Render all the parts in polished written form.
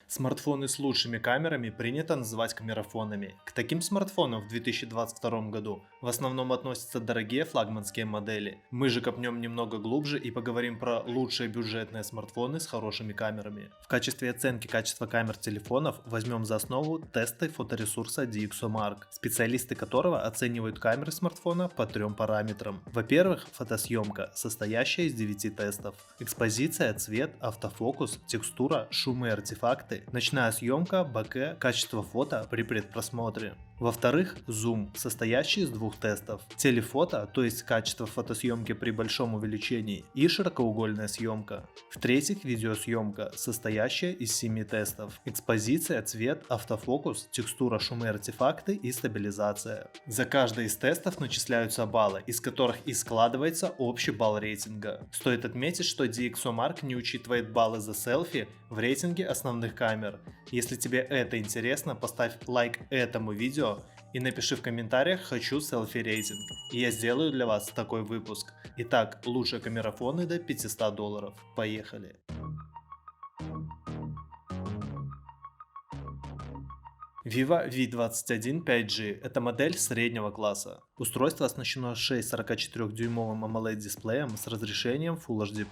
Смартфоны с лучшими камерами принято называть камерафонами. К таким смартфонам в 2022 году в основном относятся дорогие флагманские модели. Мы же копнем немного глубже и поговорим про лучшие бюджетные смартфоны с хорошими камерами. В качестве оценки качества камер телефонов возьмем за основу тесты фоторесурса DxOMark, специалисты которого оценивают камеры смартфона по трем параметрам. Во-первых, фотосъемка, состоящая из 9 тестов. Экспозиция, цвет, автофокус, текстура, шум и артефакты, ночная съемка, боке, качество фото при предпросмотре. Во-вторых, зум, состоящий из двух тестов. Телефото, то есть качество фотосъемки при большом увеличении, и широкоугольная съемка. В-третьих, видеосъемка, состоящая из 7 тестов. Экспозиция, цвет, автофокус, текстура, шум и артефакты и стабилизация. За каждый из тестов начисляются баллы, из которых и складывается общий балл рейтинга. Стоит отметить, что DxOMark не учитывает баллы за селфи в рейтинге основных камер. Если тебе это интересно, поставь лайк этому видео и напиши в комментариях «Хочу селфи рейтинг», и я сделаю для вас такой выпуск. Итак, лучшие камерафоны до $500. Поехали! Vivo V21 5G – это модель среднего класса. Устройство оснащено 6,44-дюймовым AMOLED-дисплеем с разрешением Full HD+.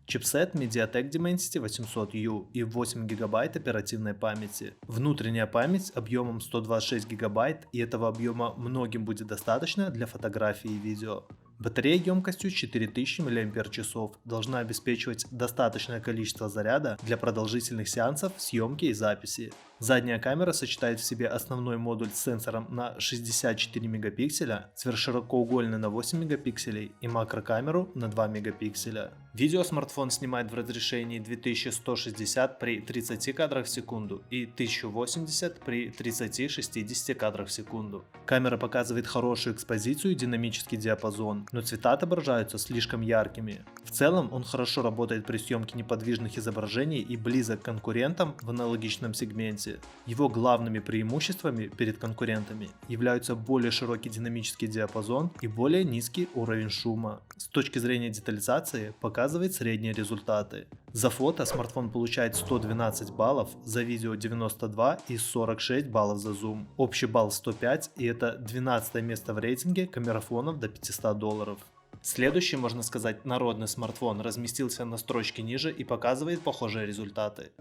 Чипсет MediaTek Dimensity 800U и 8 ГБ оперативной памяти. Внутренняя память объемом 126 ГБ, и этого объема многим будет достаточно для фотографий и видео. Батарея емкостью 4000 мАч должна обеспечивать достаточное количество заряда для продолжительных сеансов съемки и записи. Задняя камера сочетает в себе основной модуль с сенсором на 64 мегапикселя, сверхширокоугольный на 8 мегапикселей и макрокамеру на 2 мегапикселя. Видео смартфон снимает в разрешении 2160 при 30 кадрах в секунду и 1080 при 30-60 кадрах в секунду. Камера показывает хорошую экспозицию и динамический диапазон, но цвета отображаются слишком яркими. В целом он хорошо работает при съемке неподвижных изображений и близок к конкурентам в аналогичном сегменте. Его главными преимуществами перед конкурентами являются более широкий динамический диапазон и более низкий уровень шума. С точки зрения детализации показывает средние результаты. За фото смартфон получает 112 баллов, за видео 92 и 46 баллов за зум. Общий балл 105, и это 12 место в рейтинге камерафонов до $500. Следующий, можно сказать, народный смартфон разместился на строчке ниже и показывает похожие результаты.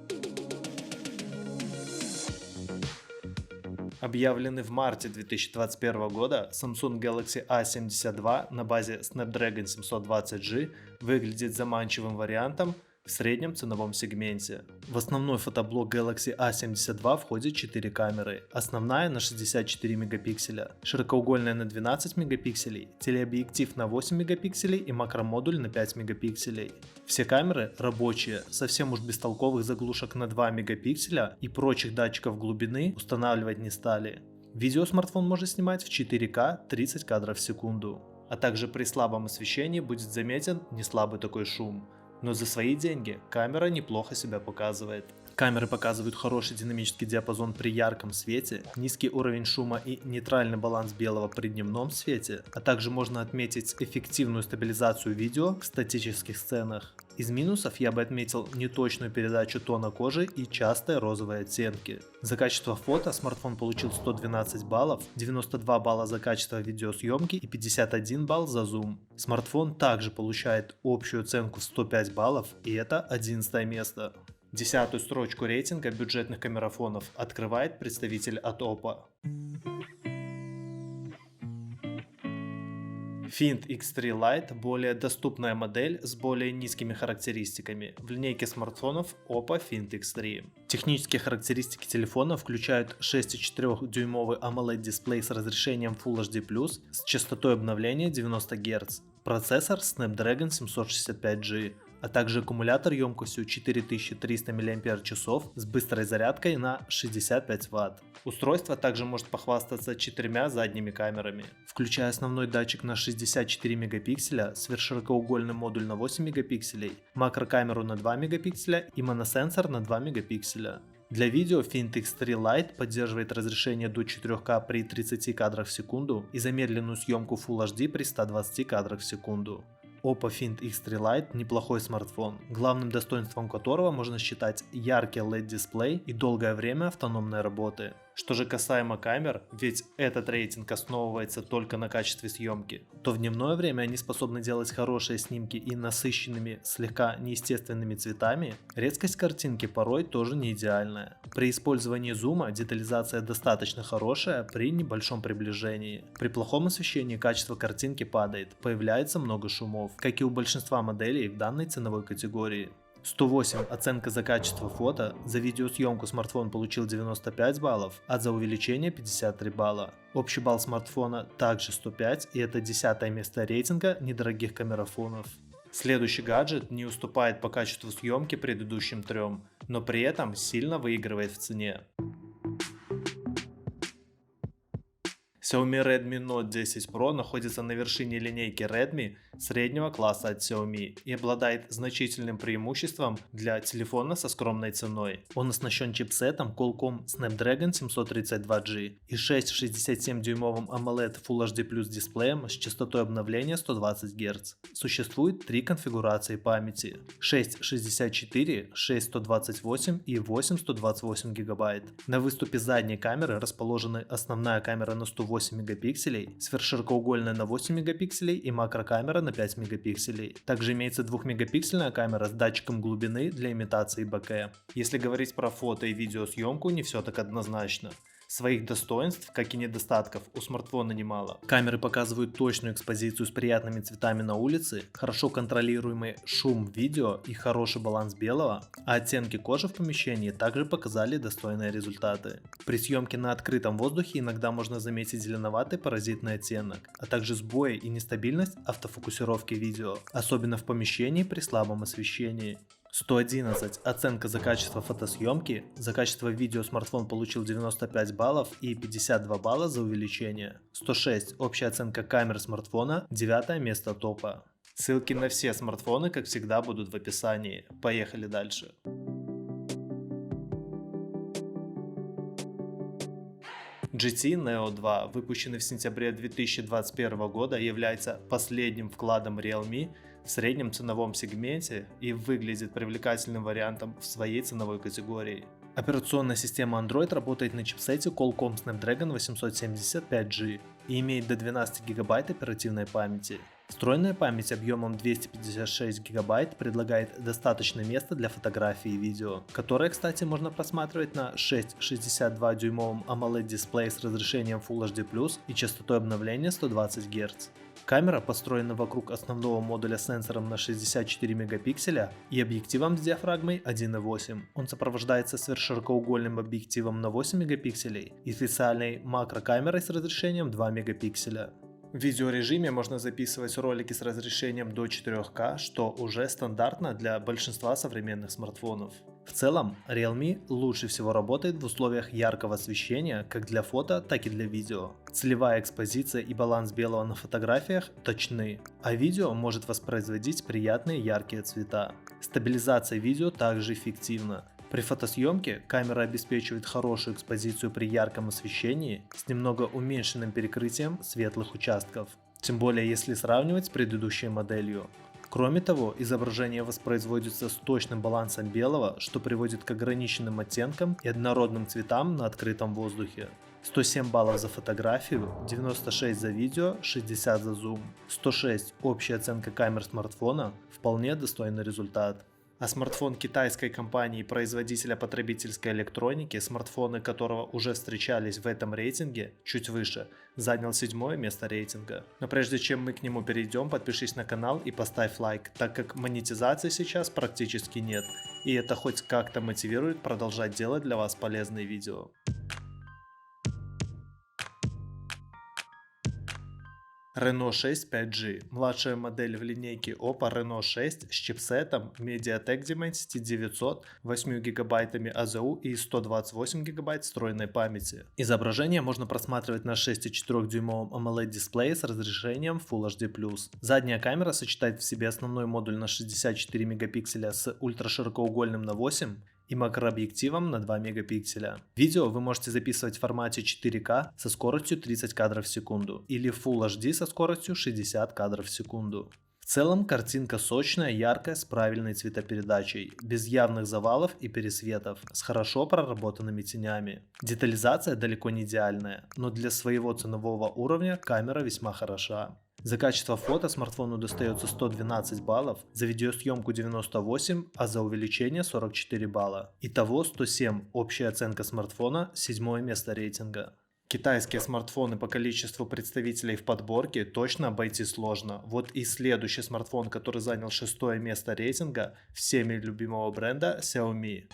Объявленный в марте 2021 года Samsung Galaxy A72 на базе Snapdragon 720G выглядит заманчивым вариантом в среднем ценовом сегменте. В основной фотоблок Galaxy A72 входит 4 камеры. Основная на 64 мегапикселя, широкоугольная на 12 мегапикселей, телеобъектив на 8 мегапикселей и макромодуль на 5 мегапикселей. Все камеры рабочие, совсем уж бестолковых заглушек на 2 мегапикселя и прочих датчиков глубины устанавливать не стали. Видео смартфон может снимать в 4К 30 кадров в секунду, а также при слабом освещении будет заметен неслабый такой шум. Но за свои деньги камера неплохо себя показывает. Камеры показывают хороший динамический диапазон при ярком свете, низкий уровень шума и нейтральный баланс белого при дневном свете, а также можно отметить эффективную стабилизацию видео в статических сценах. Из минусов я бы отметил неточную передачу тона кожи и частые розовые оттенки. За качество фото смартфон получил 112 баллов, 92 балла за качество видеосъемки и 51 балл за зум. Смартфон также получает общую оценку в 105 баллов, и это 11 место. Десятую строчку рейтинга бюджетных камерафонов открывает представитель от Oppo. Find X3 Lite – более доступная модель с более низкими характеристиками в линейке смартфонов Oppo Find X3. Технические характеристики телефона включают 6,4-дюймовый AMOLED-дисплей с разрешением Full HD+, с частотой обновления 90 Гц, процессор Snapdragon 765G, а также аккумулятор емкостью 4300 мАч с быстрой зарядкой на 65 Вт. Устройство также может похвастаться 4 задними камерами, включая основной датчик на 64 мегапикселя, сверхширокоугольный модуль на 8 мегапикселей, макрокамеру на 2 мегапикселя и моносенсор на 2 мегапикселя. Для видео Find X3 Lite поддерживает разрешение до 4К при 30 кадрах в секунду и замедленную съемку Full HD при 120 кадрах в секунду. Oppo Find X3 Lite неплохой смартфон, главным достоинством которого можно считать яркий LED-дисплей и долгое время автономной работы. Что же касаемо камер, ведь этот рейтинг основывается только на качестве съемки, то в дневное время они способны делать хорошие снимки и насыщенными, слегка неестественными цветами, резкость картинки порой тоже не идеальная. При использовании зума детализация достаточно хорошая при небольшом приближении. При плохом освещении качество картинки падает, появляется много шумов, как и у большинства моделей в данной ценовой категории. 108 оценка за качество фото, за видеосъемку смартфон получил 95 баллов, а за увеличение 53 балла. Общий балл смартфона также 105, и это 10 место рейтинга недорогих камерафонов. Следующий гаджет не уступает по качеству съемки предыдущим трем, но при этом сильно выигрывает в цене. Xiaomi Redmi Note 10 Pro находится на вершине линейки Redmi среднего класса от Xiaomi и обладает значительным преимуществом для телефона со скромной ценой. Он оснащен чипсетом Qualcomm Snapdragon 732G и 6,67-дюймовым AMOLED Full HD Plus дисплеем с частотой обновления 120 Гц. Существует три конфигурации памяти: 6,64, 6,128 и 8,128 ГБ. На выступе задней камеры расположены основная камера на 108 мегапикселей, сверхширокоугольная на 8 мегапикселей и макрокамера на 5 мегапикселей. Также имеется 2-мегапиксельная камера с датчиком глубины для имитации боке. Если говорить про фото и видеосъемку, не все так однозначно. Своих достоинств, как и недостатков, у смартфона немало. Камеры показывают точную экспозицию с приятными цветами на улице, хорошо контролируемый шум в видео и хороший баланс белого, а оттенки кожи в помещении также показали достойные результаты. При съемке на открытом воздухе иногда можно заметить зеленоватый паразитный оттенок, а также сбои и нестабильность автофокусировки видео, особенно в помещении при слабом освещении. 111 оценка за качество фотосъемки, за качество видео смартфон получил 95 баллов и 52 балла за увеличение. 106 общая оценка камер смартфона, 9 место топа. Ссылки на все смартфоны, как всегда, будут в описании. Поехали дальше. GT Neo 2, выпущенный в сентябре 2021 года, является последним вкладом Realme в среднем ценовом сегменте и выглядит привлекательным вариантом в своей ценовой категории. Операционная система Android работает на чипсете Qualcomm Snapdragon 875G и имеет до 12 ГБ оперативной памяти. Встроенная память объемом 256 ГБ предлагает достаточно места для фотографий и видео, которые, кстати, можно просматривать на 6,62-дюймовом AMOLED дисплее с разрешением Full HD+, и частотой обновления 120 Гц. Камера построена вокруг основного модуля с сенсором на 64 мегапикселя и объективом с диафрагмой 1.8. Он сопровождается сверхширокоугольным объективом на 8 мегапикселей и специальной макрокамерой с разрешением 2 мегапикселя. В видеорежиме можно записывать ролики с разрешением до 4К, что уже стандартно для большинства современных смартфонов. В целом, Realme лучше всего работает в условиях яркого освещения как для фото, так и для видео. Целевая экспозиция и баланс белого на фотографиях точны, а видео может воспроизводить приятные яркие цвета. Стабилизация видео также эффективна. При фотосъемке камера обеспечивает хорошую экспозицию при ярком освещении с немного уменьшенным перекрытием светлых участков, тем более если сравнивать с предыдущей моделью. Кроме того, изображение воспроизводится с точным балансом белого, что приводит к ограниченным оттенкам и однородным цветам на открытом воздухе. 107 баллов за фотографию, 96 за видео, 60 за зум. 106 общая оценка камер смартфона, вполне достойный результат. А смартфон китайской компании-производителя потребительской электроники, смартфоны которого уже встречались в этом рейтинге, чуть выше, занял 7-е место рейтинга. Но прежде чем мы к нему перейдем, подпишись на канал и поставь лайк, так как монетизации сейчас практически нет, и это хоть как-то мотивирует продолжать делать для вас полезные видео. Reno 6 5G – младшая модель в линейке Oppo Reno 6 с чипсетом MediaTek Dimensity 900, 8 гигабайтами АЗУ и 128 гигабайт встроенной памяти. Изображение можно просматривать на 6,4-дюймовом AMOLED дисплее с разрешением Full HD+. Задняя камера сочетает в себе основной модуль на 64 мегапикселя с ультраширокоугольным на 8 и макрообъективом на 2 мегапикселя. Видео вы можете записывать в формате 4К со скоростью 30 кадров в секунду или Full HD со скоростью 60 кадров в секунду. В целом картинка сочная, яркая, с правильной цветопередачей, без явных завалов и пересветов, с хорошо проработанными тенями. Детализация далеко не идеальная, но для своего ценового уровня камера весьма хороша. За качество фото смартфону достается 112 баллов, за видеосъемку 98, а за увеличение 44 балла. Итого 107, общая оценка смартфона, 7 место рейтинга. Китайские смартфоны по количеству представителей в подборке точно обойти сложно. Вот и следующий смартфон, который занял 6 место рейтинга, всеми любимого бренда Xiaomi.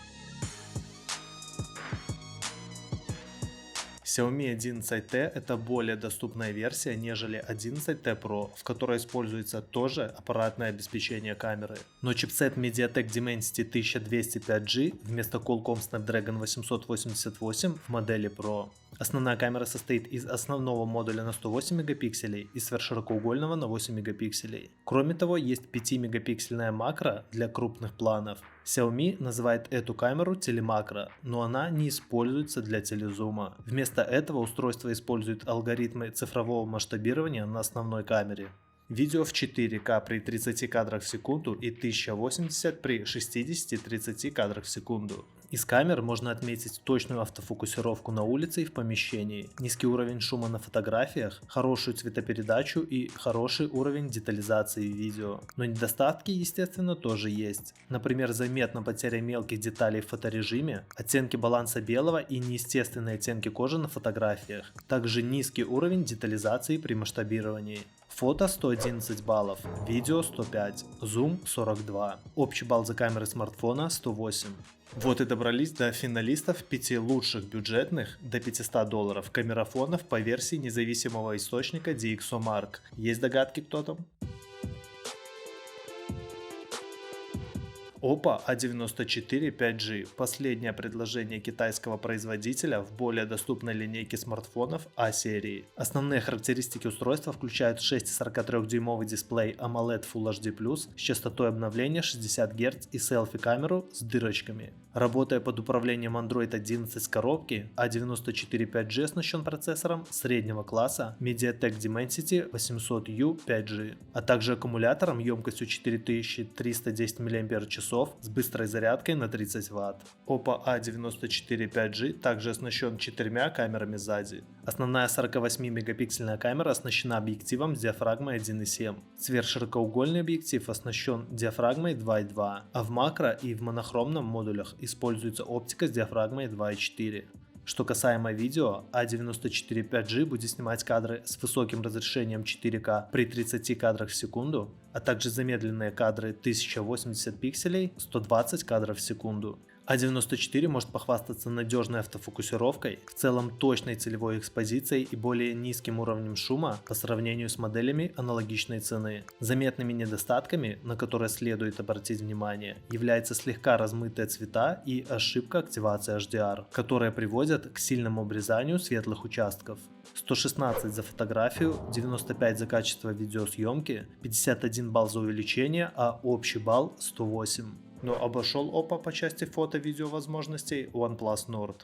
Xiaomi 11T это более доступная версия, нежели 11T Pro, в которой используется тоже аппаратное обеспечение камеры. Но чипсет MediaTek Dimensity 1200 5G вместо Qualcomm Snapdragon 888 в модели Pro. Основная камера состоит из основного модуля на 108 мегапикселей и сверхширокоугольного на 8 мегапикселей. Кроме того, есть 5-мегапиксельная макро для крупных планов. Xiaomi называет эту камеру телемакро, но она не используется для телезума. Вместо этого устройство использует алгоритмы цифрового масштабирования на основной камере. Видео в 4К при 30 кадрах в секунду и 1080 при 60-30 кадрах в секунду. Из камер можно отметить точную автофокусировку на улице и в помещении, низкий уровень шума на фотографиях, хорошую цветопередачу и хороший уровень детализации видео. Но недостатки, естественно, тоже есть. Например, заметна потеря мелких деталей в фоторежиме, оттенки баланса белого и неестественные оттенки кожи на фотографиях. Также низкий уровень детализации при масштабировании. Фото 111 баллов, видео 105, зум 42, общий балл за камеры смартфона 108. Вот и добрались до финалистов 5 лучших бюджетных до $500 камерафонов по версии независимого источника DxOMark. Есть догадки, кто там? Oppo A94 5G – последнее предложение китайского производителя в более доступной линейке смартфонов A-серии. Основные характеристики устройства включают 6,43-дюймовый дисплей AMOLED Full HD+, с частотой обновления 60 Гц и селфи-камеру с дырочками. Работая под управлением Android 11 с коробки, A94 5G оснащен процессором среднего класса MediaTek Dimensity 800U 5G, а также аккумулятором емкостью 4310 мАч с быстрой зарядкой на 30 Вт. Oppo A94 5G также оснащен 4 камерами сзади. Основная 48-мегапиксельная камера оснащена объективом с диафрагмой 1.7. Сверхширокоугольный объектив оснащен диафрагмой 2.2, а в макро и в монохромном модулях используется оптика с диафрагмой 2.4. Что касаемо видео, A94 5G будет снимать кадры с высоким разрешением 4К при 30 кадрах в секунду, а также замедленные кадры 1080 пикселей 120 кадров в секунду. A94 может похвастаться надежной автофокусировкой, в целом точной целевой экспозицией и более низким уровнем шума по сравнению с моделями аналогичной цены. Заметными недостатками, на которые следует обратить внимание, являются слегка размытые цвета и ошибка активации HDR, которые приводят к сильному обрезанию светлых участков. 116 за фотографию, 95 за качество видеосъемки, 51 балл за увеличение, а общий балл 108. Но обошел Oppo по части фото-видео возможностей OnePlus Nord.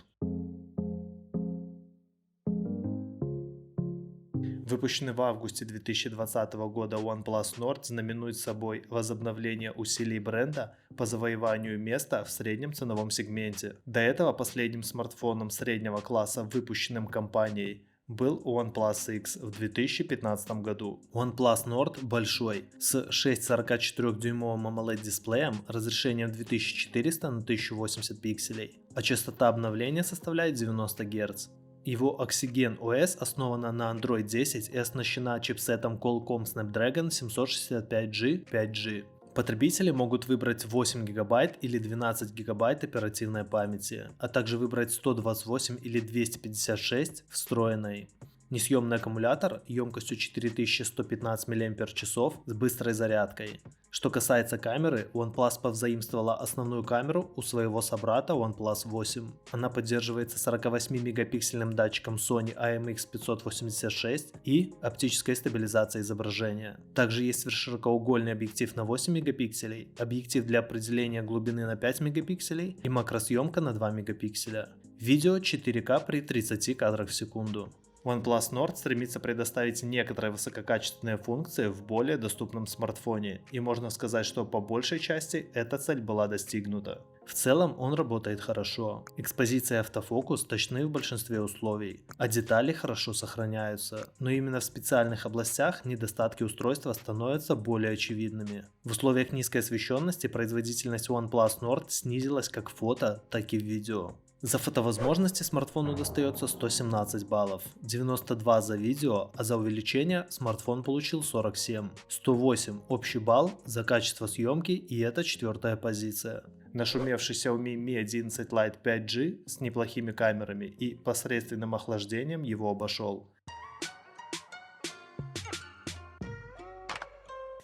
Выпущенный в августе 2020 года OnePlus Nord знаменует собой возобновление усилий бренда по завоеванию места в среднем ценовом сегменте. До этого последним смартфоном среднего класса, выпущенным компанией, был OnePlus X в 2015 году. OnePlus Nord большой, с 6,44-дюймовым AMOLED дисплеем, разрешением 2400 на 1080 пикселей, а частота обновления составляет 90 Гц. Его Oxygen OS основана на Android 10 и оснащена чипсетом Qualcomm Snapdragon 765G 5G. Потребители могут выбрать 8 ГБ или 12 ГБ оперативной памяти, а также выбрать 128 или 256 встроенной. Несъемный аккумулятор емкостью 4115 мАч с быстрой зарядкой. Что касается камеры, OnePlus повзаимствовала основную камеру у своего собрата OnePlus 8. Она поддерживается 48-мегапиксельным датчиком Sony IMX586 и оптической стабилизацией изображения. Также есть сверхширокоугольный объектив на 8 мегапикселей, объектив для определения глубины на 5 мегапикселей и макросъемка на 2 мегапикселя. Видео 4К при 30 кадрах в секунду. OnePlus Nord стремится предоставить некоторые высококачественные функции в более доступном смартфоне, и можно сказать, что по большей части эта цель была достигнута. В целом он работает хорошо, экспозиция и автофокус точны в большинстве условий, а детали хорошо сохраняются, но именно в специальных областях недостатки устройства становятся более очевидными. В условиях низкой освещенности производительность OnePlus Nord снизилась как в фото, так и в видео. За фотовозможности смартфону достается 117 баллов, 92 за видео, а за увеличение смартфон получил 47. 108 общий балл за качество съемки, и это 4-я позиция. Нашумевший Xiaomi Mi 11 Lite 5G с неплохими камерами и посредственным охлаждением его обошел.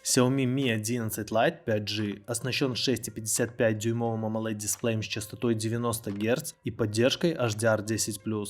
Xiaomi Mi 11 Lite 5G оснащен 6,55-дюймовым AMOLED-дисплеем с частотой 90 Гц и поддержкой HDR10+.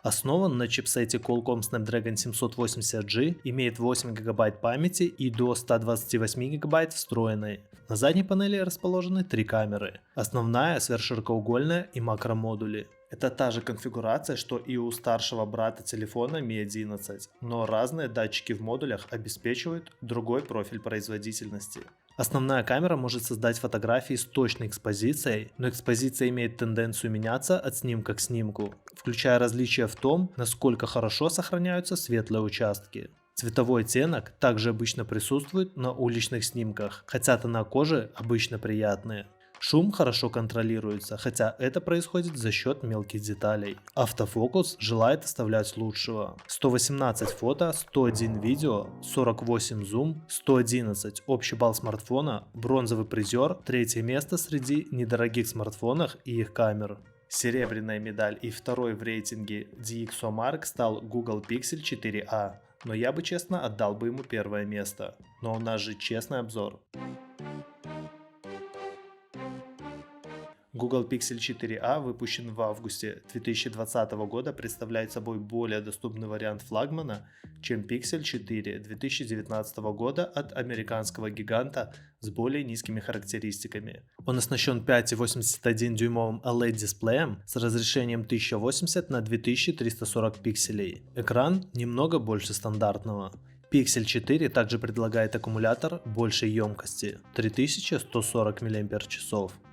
Основан на чипсете Qualcomm Snapdragon 780G, имеет 8 ГБ памяти и до 128 ГБ встроенной. На задней панели расположены 3 камеры. Основная, сверхширокоугольная и макромодули. Это та же конфигурация, что и у старшего брата телефона Mi 11, но разные датчики в модулях обеспечивают другой профиль производительности. Основная камера может создать фотографии с точной экспозицией, но экспозиция имеет тенденцию меняться от снимка к снимку, включая различия в том, насколько хорошо сохраняются светлые участки. Цветовой оттенок также обычно присутствует на уличных снимках, хотя тона кожи обычно приятные. Шум хорошо контролируется, хотя это происходит за счет мелких деталей. Автофокус желает оставлять лучшего. 118 фото, 101 видео, 48 зум, 111 общий балл смартфона, бронзовый призер, 3-е место среди недорогих смартфонов и их камер. Серебряная медаль и второй в рейтинге DxOMark стал Google Pixel 4a, но я бы честно отдал бы ему 1-е место. Но у нас же честный обзор. Google Pixel 4a, выпущен в августе 2020 года, представляет собой более доступный вариант флагмана, чем Pixel 4 2019 года от американского гиганта с более низкими характеристиками. Он оснащен 5,81-дюймовым OLED-дисплеем с разрешением 1080 на 2340 пикселей. Экран немного больше стандартного. Pixel 4 также предлагает аккумулятор большей емкости 3140 мАч,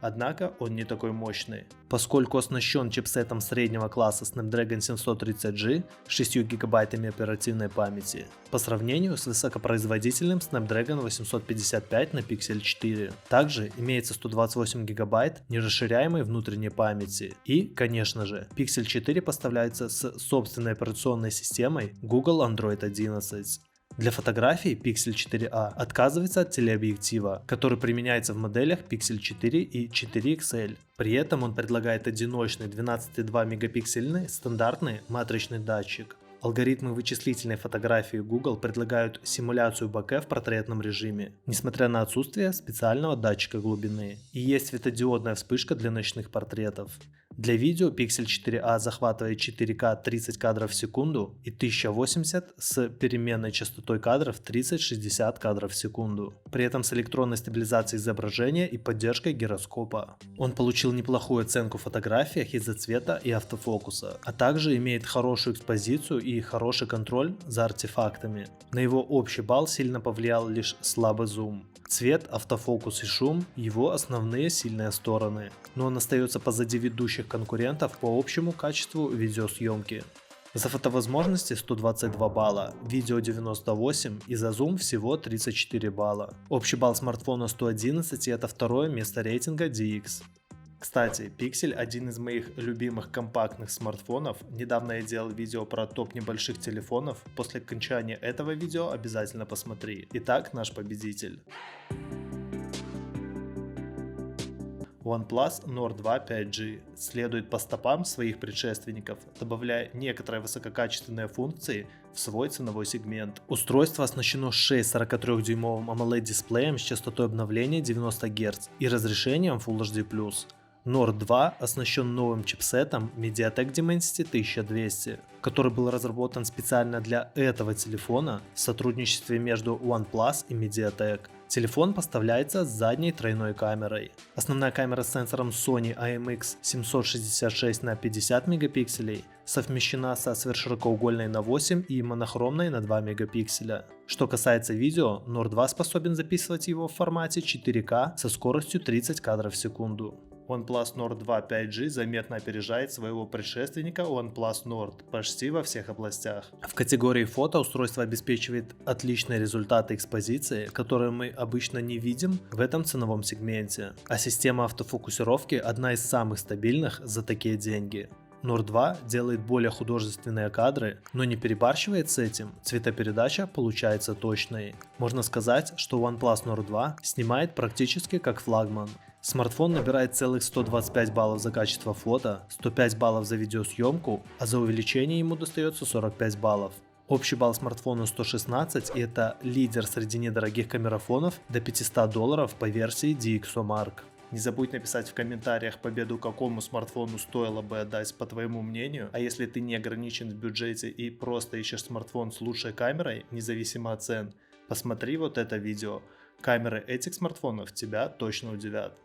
однако он не такой мощный. Поскольку оснащен чипсетом среднего класса Snapdragon 730G с 6 ГБ оперативной памяти, по сравнению с высокопроизводительным Snapdragon 855 на Pixel 4. Также имеется 128 ГБ нерасширяемой внутренней памяти и, конечно же, Pixel 4 поставляется с собственной операционной системой Google Android 11. Для фотографий Pixel 4a отказывается от телеобъектива, который применяется в моделях Pixel 4 и 4 XL. При этом он предлагает одиночный 12,2 мегапиксельный стандартный матричный датчик. Алгоритмы вычислительной фотографии Google предлагают симуляцию боке в портретном режиме, несмотря на отсутствие специального датчика глубины. И есть светодиодная вспышка для ночных портретов. Для видео Pixel 4a захватывает 4К 30 кадров в секунду и 1080 с переменной частотой кадров 30-60 кадров в секунду, при этом с электронной стабилизацией изображения и поддержкой гироскопа. Он получил неплохую оценку в фотографиях из-за цвета и автофокуса, а также имеет хорошую экспозицию и хороший контроль за артефактами. На его общий балл сильно повлиял лишь слабый зум. Цвет, автофокус и шум – его основные сильные стороны, но он остается позади ведущих конкурентов по общему качеству видеосъемки. За фотовозможности 122 балла, видео 98 и за зум всего 34 балла. Общий балл смартфона 111, и это 2-е место рейтинга DX. Кстати, Pixel один из моих любимых компактных смартфонов. Недавно я делал видео про топ небольших телефонов. После окончания этого видео обязательно посмотри. Итак, наш победитель. OnePlus Nord 2 5G следует по стопам своих предшественников, добавляя некоторые высококачественные функции в свой ценовой сегмент. Устройство оснащено 6,43-дюймовым AMOLED-дисплеем с частотой обновления 90 Гц и разрешением Full HD+. Nord 2 оснащен новым чипсетом MediaTek Dimensity 1200, который был разработан специально для этого телефона в сотрудничестве между OnePlus и MediaTek. Телефон поставляется с задней тройной камерой. Основная камера с сенсором Sony IMX766 на 50 мегапикселей совмещена со сверхширокоугольной на 8 и монохромной на 2 мегапикселя. Что касается видео, Nord 2 способен записывать его в формате 4К со скоростью 30 кадров в секунду. OnePlus Nord 2 5G заметно опережает своего предшественника OnePlus Nord почти во всех областях. В категории фото устройство обеспечивает отличные результаты экспозиции, которые мы обычно не видим в этом ценовом сегменте, а система автофокусировки одна из самых стабильных за такие деньги. Nord 2 делает более художественные кадры, но не перебарщивает с этим, цветопередача получается точной. Можно сказать, что OnePlus Nord 2 снимает практически как флагман. Смартфон набирает целых 125 баллов за качество фото, 105 баллов за видеосъемку, а за увеличение ему достается 45 баллов. Общий балл смартфону 116, и это лидер среди недорогих камерафонов до $500 по версии DxOMark. Не забудь написать в комментариях победу какому смартфону стоило бы отдать по твоему мнению, а если ты не ограничен в бюджете и просто ищешь смартфон с лучшей камерой, независимо от цен, посмотри вот это видео. Камеры этих смартфонов тебя точно удивят.